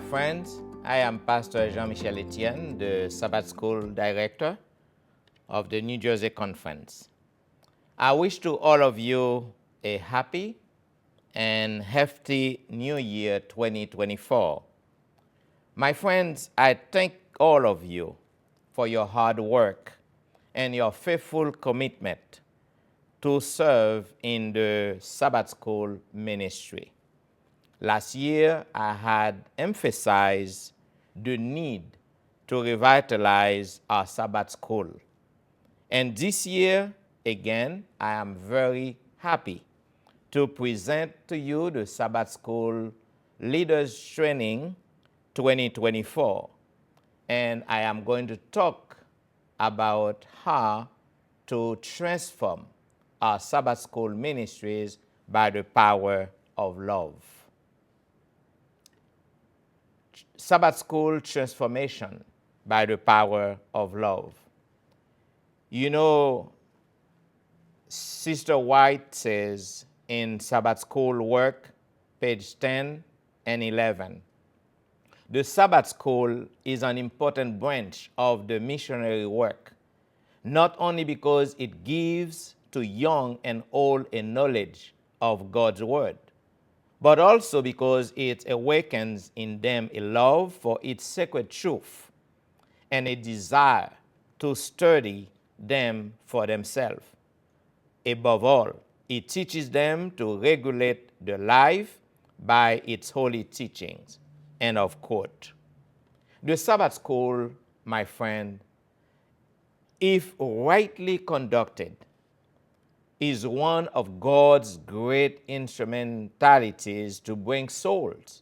friends. I am Pastor Jean-Michel Etienne, the Sabbath School Director of the New Jersey Conference. I wish to all of you a happy and hefty New Year 2024. My friends, I thank all of you for your hard work and your faithful commitment to serve in the Sabbath School ministry. Last year, I had emphasized the need to revitalize our Sabbath School. And this year, again, I am very happy to present to you the Sabbath School Leaders Training 2024. And I am going to talk about how to transform our Sabbath School ministries by the power of love. Sabbath School transformation by the power of love. You know, Sister White says in Sabbath School Work, page 10 and 11, the Sabbath School is an important branch of the missionary work, not only because it gives to young and old a knowledge of God's Word, but also because it awakens in them a love for its sacred truth and a desire to study them for themselves. Above all, it teaches them to regulate their life by its holy teachings. End of quote. The Sabbath School, my friend, if rightly conducted, is one of God's great instrumentalities to bring souls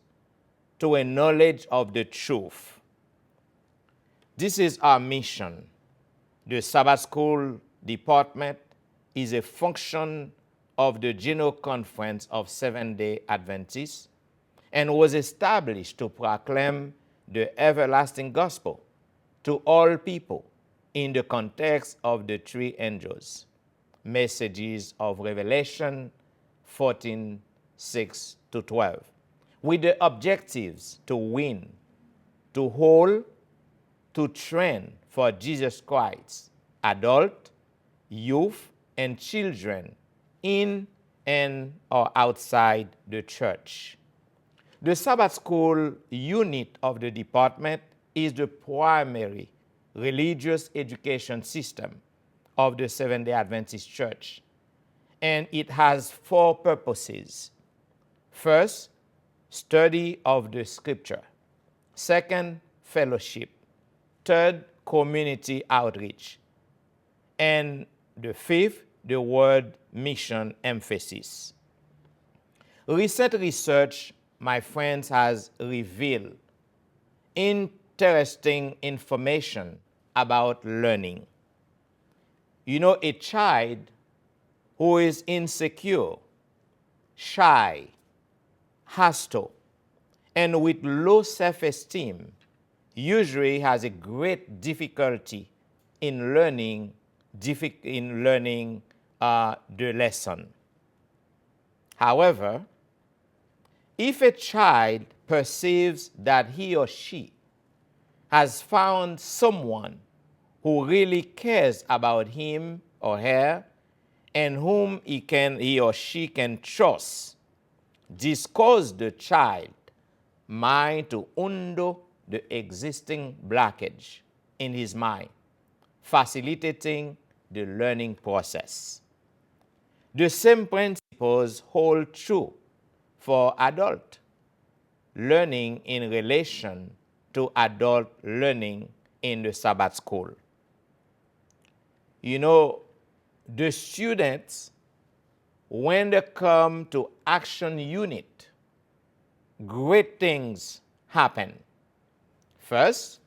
to a knowledge of the truth. This is our mission. The Sabbath School Department is a function of the General Conference of Seventh-day Adventists and was established to proclaim the everlasting gospel to all people in the context of the three angels. Messages of Revelation 14:6-12, with the objectives to win, to hold, to train for Jesus Christ, adult, youth, and children in and or outside the church. The Sabbath School unit of the department is the primary religious education system of the Seventh-day Adventist Church, and it has four purposes. First, study of the Scripture. Second, fellowship. Third, community outreach. And the fifth, the word mission emphasis. Recent research, my friends, has revealed interesting information about learning. You know, a child who is insecure, shy, hostile, and with low self-esteem usually has a great difficulty in learning the lesson. However, if a child perceives that he or she has found someone who really cares about him or her and whom he or she can trust, this causes the child mind to undo the existing blockage in his mind, facilitating the learning process. The same principles hold true for adult learning in relation to adult learning in the Sabbath School. You know, the students, when they come to action unit, great things happen. First,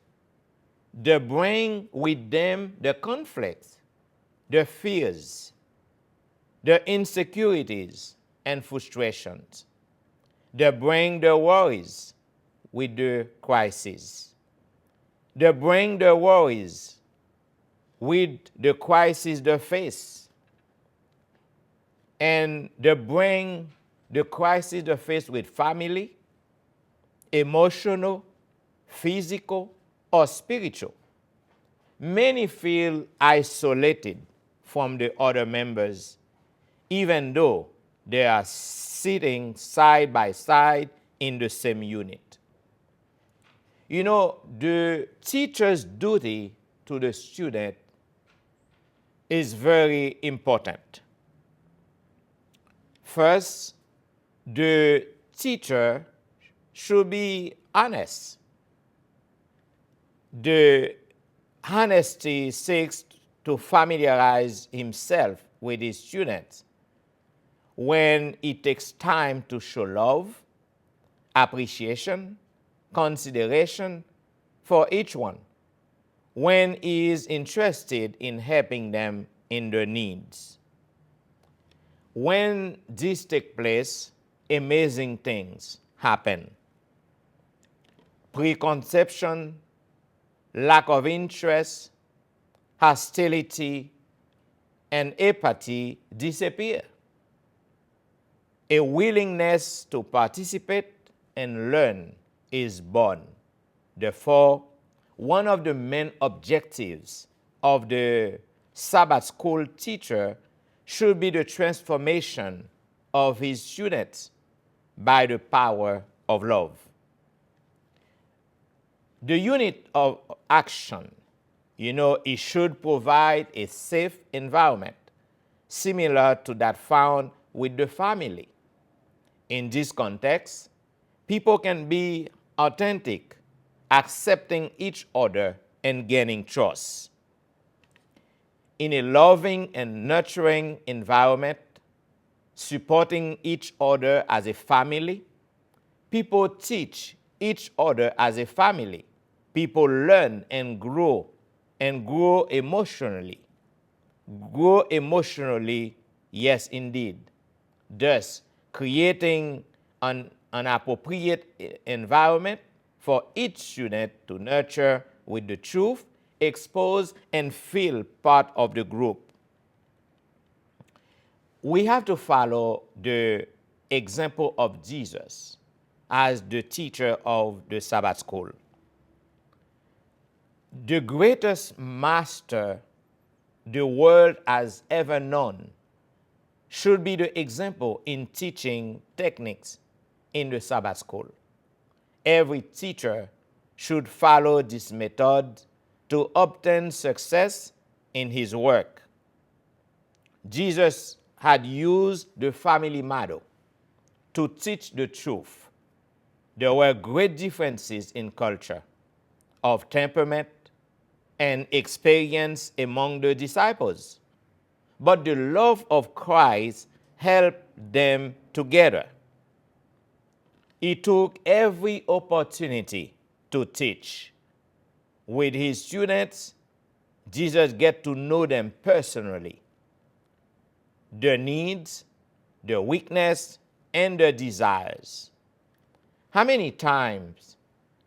they bring with them the conflicts, the fears, the insecurities, and frustrations. They bring the worries with the crisis. They bring the worries with the crisis they face. And they bring the crisis they face with family, emotional, physical, or spiritual. Many feel isolated from the other members, even though they are sitting side by side in the same unit. You know, the teacher's duty to the student is very important. First, the teacher should be honest. The honesty seeks to familiarize himself with his students when he takes time to show love, appreciation, consideration for each one, when he is interested in helping them in their needs. When this takes place, amazing things happen. Preconception, lack of interest, hostility, and apathy disappear. A willingness to participate and learn is born. Therefore, one of the main objectives of the Sabbath School teacher should be the transformation of his students by the power of love. The unit of action, it should provide a safe environment similar to that found with the family. In this context, people can be authentic, accepting each other and gaining trust. In a loving and nurturing environment, supporting each other as a family, people teach each other as a family. People learn and grow emotionally. Grow emotionally, yes, indeed. Thus, creating an appropriate environment for each student to nurture with the truth, expose, and feel part of the group. We have to follow the example of Jesus as the teacher of the Sabbath School. The greatest master the world has ever known should be the example in teaching techniques in the Sabbath School. Every teacher should follow this method to obtain success in his work. Jesus had used the family model to teach the truth. There were great differences in culture, of temperament, and experience among the disciples. But the love of Christ helped them together. He took every opportunity to teach. With his students, Jesus get to know them personally, their needs, their weakness, and their desires. How many times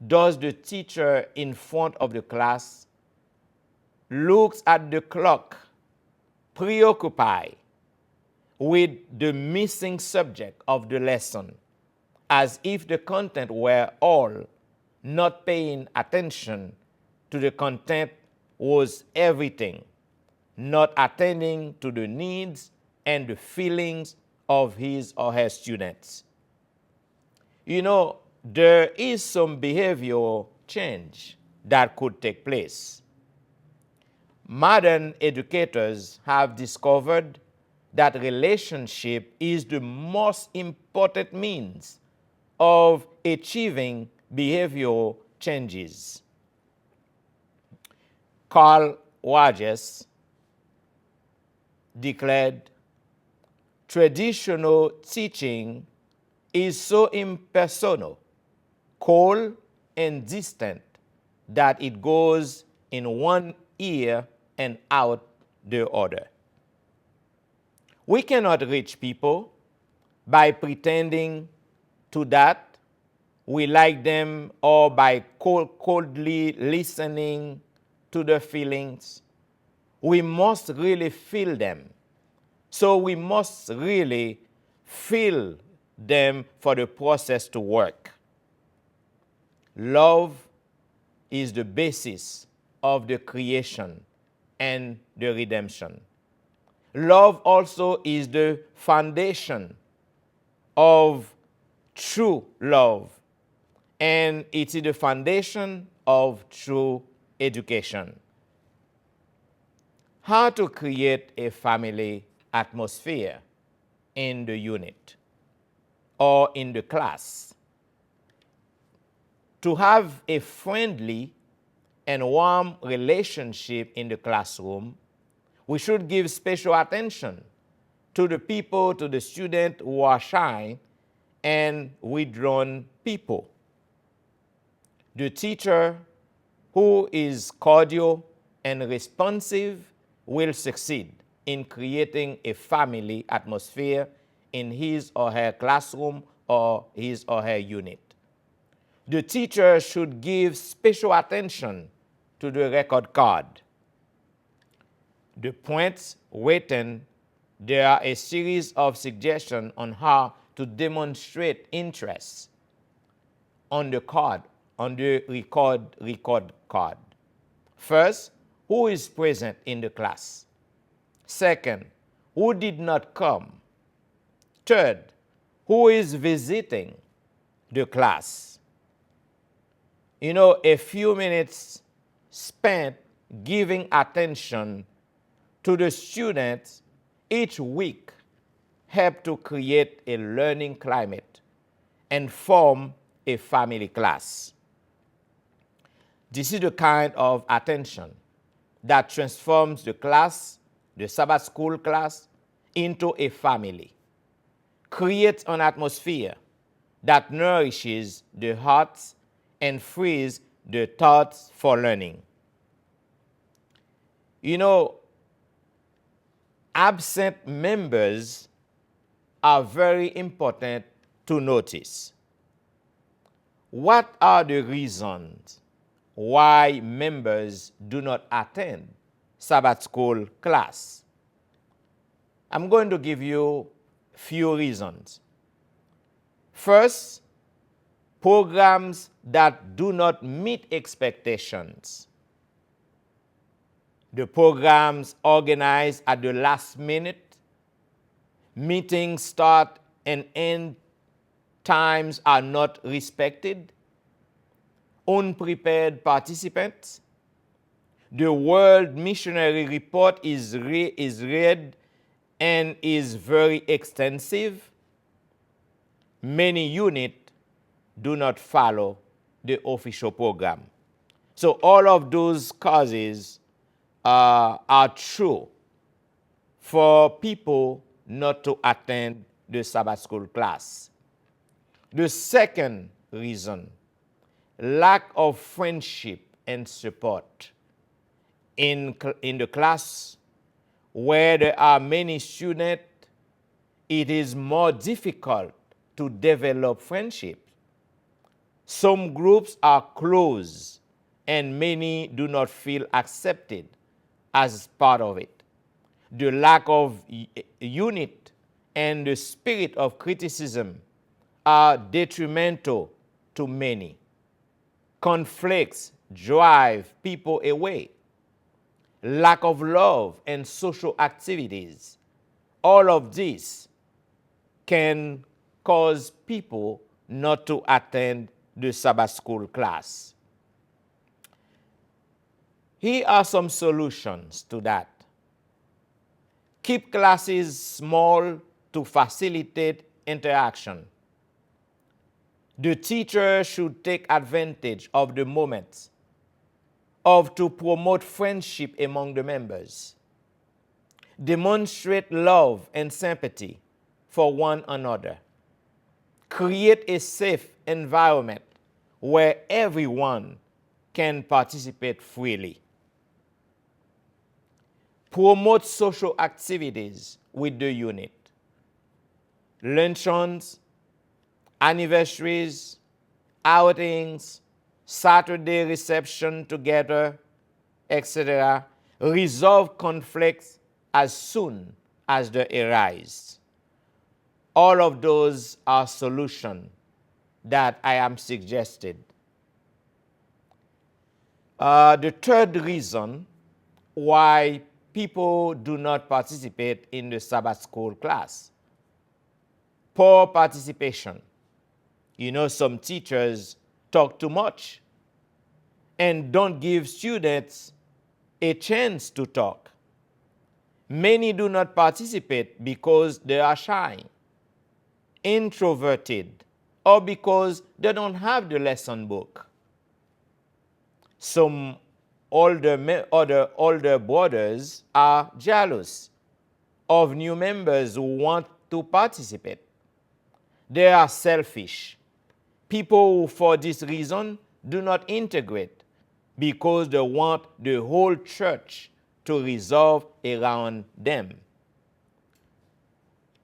does the teacher in front of the class looks at the clock, preoccupied with the missing subject of the lesson, as if the content were all, not paying attention to the content was everything, not attending to the needs and the feelings of his or her students? There is some behavioral change that could take place. Modern educators have discovered that relationship is the most important means of achieving behavioral changes. Carl Rogers declared, traditional teaching is so impersonal, cold, and distant that it goes in one ear and out the other. We cannot reach people by pretending to that we like them or by coldly listening to their feelings. We must really feel them. So we must really feel them for the process to work. Love is the basis of the creation and the redemption. Love also is the foundation of true love, and it is the foundation of true education. How to create a family atmosphere in the unit or in the class. To have a friendly and warm relationship in the classroom, we should give special attention to the people, to the students who are shy and withdrawn people. The teacher who is cordial and responsive will succeed in creating a family atmosphere in his or her classroom or his or her unit. The teacher should give special attention to the record card. The points written, there are a series of suggestions on how to demonstrate interest on the card, on the record card. First, who is present in the class? Second, who did not come? Third, who is visiting the class? You know, a few minutes spent giving attention to the students each week help to create a learning climate and form a family class. This is the kind of attention that transforms the class, the Sabbath School class, into a family. Creates an atmosphere that nourishes the hearts and frees the thoughts for learning. You know, absent members are very important to notice. What are the reasons why members do not attend Sabbath School class? I'm going to give you few reasons. First, programs that do not meet expectations. The programs organized at the last minute, meetings start and end times are not respected, unprepared participants. The World Missionary Report is read and is very extensive. Many units do not follow the official program. So all of those causes are true for people not to attend the Sabbath School class. The second reason, lack of friendship and support. In the class where there are many students, it is more difficult to develop friendship. Some groups are closed and many do not feel accepted as part of it. The lack of unity and the spirit of criticism are detrimental to many. Conflicts drive people away. Lack of love and social activities, all of this can cause people not to attend the Sabbath School class. Here are some solutions to that. Keep classes small to facilitate interaction. The teacher should take advantage of the moment to promote friendship among the members. Demonstrate love and sympathy for one another. Create a safe environment where everyone can participate freely. Promote social activities with the unit. Luncheons, anniversaries, outings, Saturday reception together, etc. Resolve conflicts as soon as they arise. All of those are solutions that I am suggested The third reason why people do not participate in the Sabbath school class: poor participation. You know, some teachers talk too much and don't give students a chance to talk. Many do not participate because they are shy, introverted, or because they don't have the lesson book. Some older brothers are jealous of new members who want to participate. They are selfish. People who, for this reason, do not integrate because they want the whole church to resolve around them.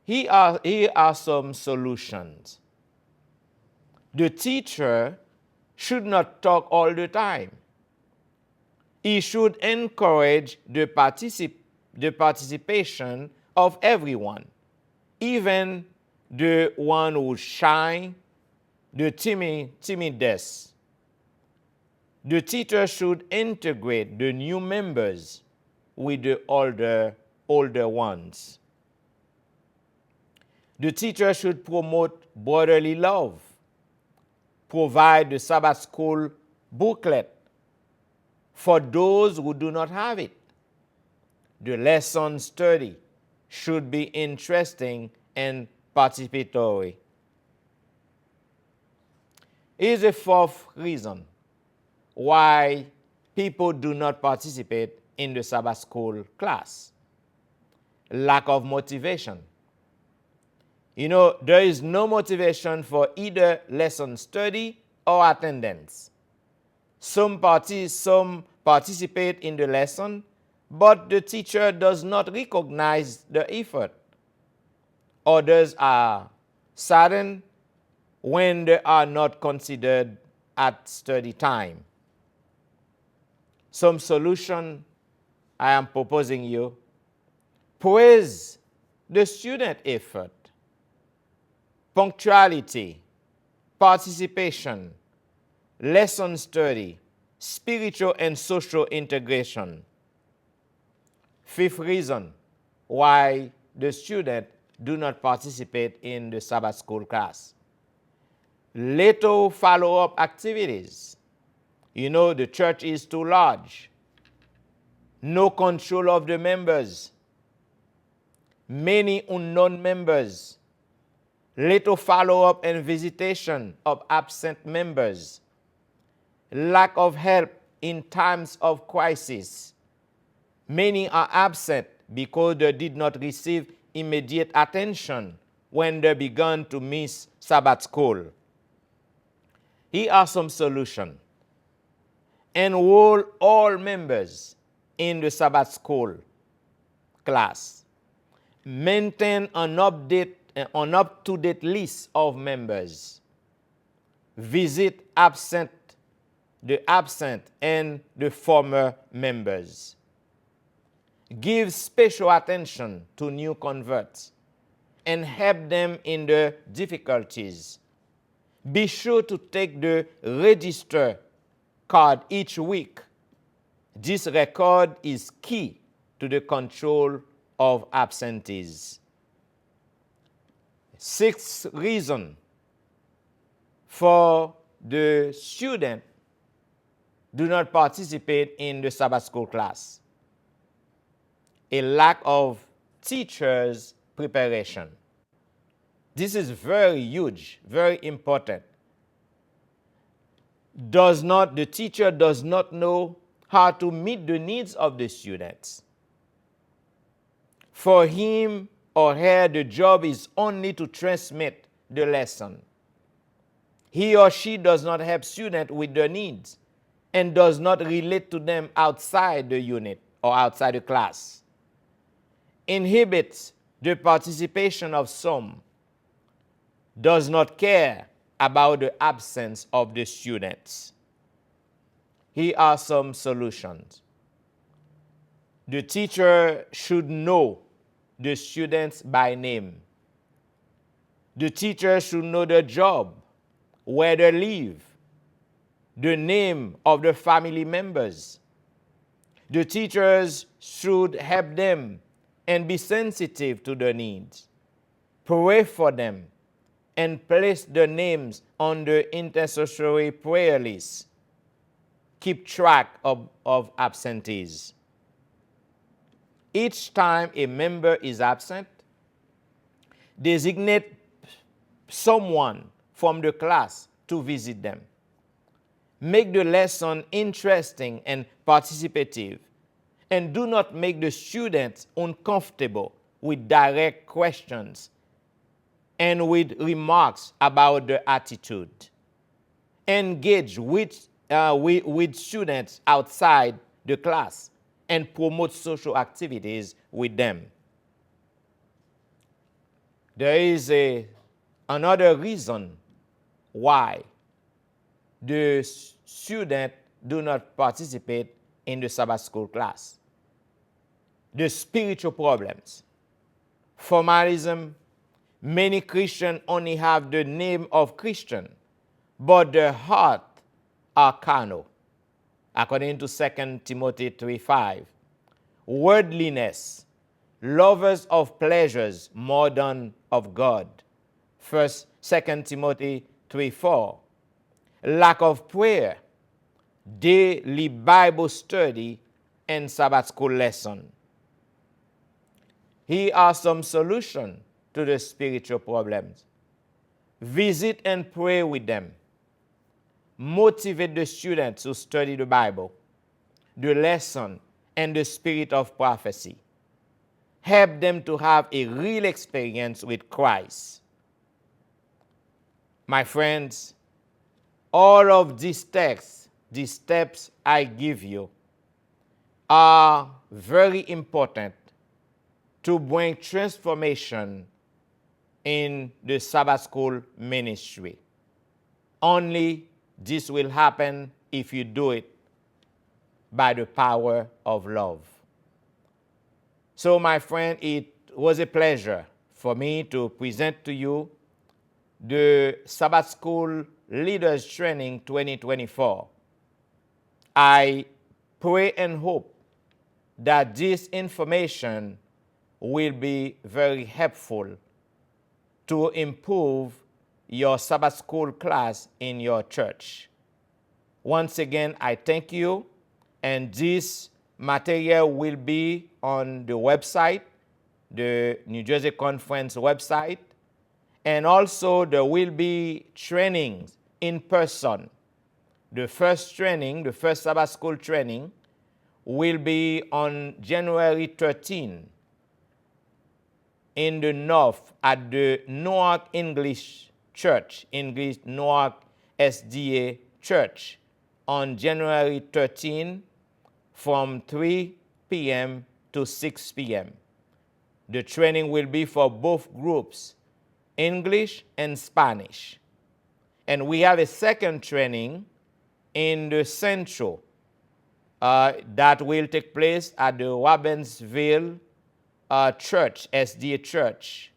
Here are some solutions. The teacher should not talk all the time. He should encourage the participation of everyone, even the one who's shy, the timidest. The teacher should integrate the new members with the older ones. The teacher should promote brotherly love, provide the Sabbath school booklet for those who do not have it. The lesson study should be interesting and participatory. Here's a fourth reason why people do not participate in the Sabbath school class: lack of motivation. You know, there is no motivation for either lesson study or attendance. Some participate in the lesson, but the teacher does not recognize the effort. Others are saddened when they are not considered at study time. Some solution I am proposing you: praise the student effort, punctuality, participation, lesson study, spiritual and social integration. Fifth reason why the student do not participate in the Sabbath school class: little follow-up activities. You know, the church is too large. No control of the members. Many unknown members. Little follow-up and visitation of absent members. Lack of help in times of crisis. Many are absent because they did not receive immediate attention when they began to miss Sabbath school. Here are some solutions. Enroll all members in the Sabbath school class. Maintain an up-to-date list of members. Visit the absent and the former members. Give special attention to new converts and help them in their difficulties. Be sure to take the register card each week. This record is key to the control of absentees. Sixth reason for the student do not participate in the Sabbath school class: a lack of teachers' preparation. This is very huge, very important. The teacher does not know how to meet the needs of the students. For him or her, the job is only to transmit the lesson. He or she does not help students with their needs and does not relate to them outside the unit or outside the class. Inhibits the participation of some. Does not care about the absence of the students. Here are some solutions. The teacher should know the students by name. The teacher should know their job, where they live, the name of the family members. The teachers should help them and be sensitive to their needs. Pray for them and place their names on the intercessory prayer list. Keep track of absentees. Each time a member is absent, designate someone from the class to visit them. Make the lesson interesting and participative, and do not make the students uncomfortable with direct questions and with remarks about their attitude. Engage with students outside the class and promote social activities with them. There is another reason why the students do not participate in the Sabbath School class. The spiritual problems. Formalism. Many Christians only have the name of Christian, but their heart are carnal, according to 2 Timothy 3:5. Worldliness, lovers of pleasures more than of God, 2 Timothy 3:4. Lack of prayer, daily Bible study, and Sabbath school lesson. Here are some solutions to the spiritual problems. Visit and pray with them. Motivate the students to study the Bible, the lesson, and the spirit of prophecy. Help them to have a real experience with Christ. My friends, all of these texts, these steps I give you, are very important to bring transformation in the Sabbath School ministry. Only this will happen if you do it by the power of love. So, my friend, it was a pleasure for me to present to you the Sabbath School Leaders Training 2024. I pray and hope that this information will be very helpful to improve your Sabbath School class in your church. Once again, I thank you, and this material will be on the website, the New Jersey Conference website, and also there will be trainings in person. The first training, the first Sabbath School training, will be on January 13 in the north at the Newark English Church, English Newark SDA Church, on January 13 from 3 p.m. to 6 p.m. The training will be for both groups, English and Spanish. And we have a second training in the Central that will take place at the Robbinsville Church, SDA Church,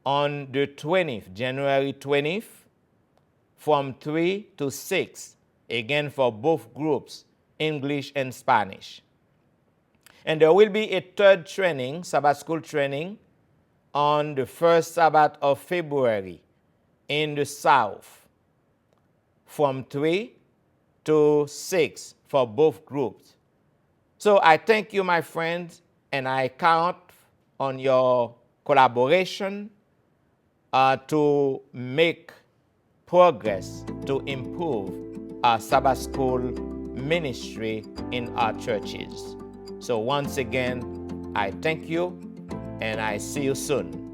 on the 20th, January 20th, from 3 to 6, again for both groups, English and Spanish. And there will be a third training, Sabbath School training, on the first Sabbath of February in the South, from 3 to 6 for both groups. So I thank you, my friends, and I count on your collaboration to make progress to improve our Sabbath School ministry in our churches. So once again, I thank you, and I see you soon.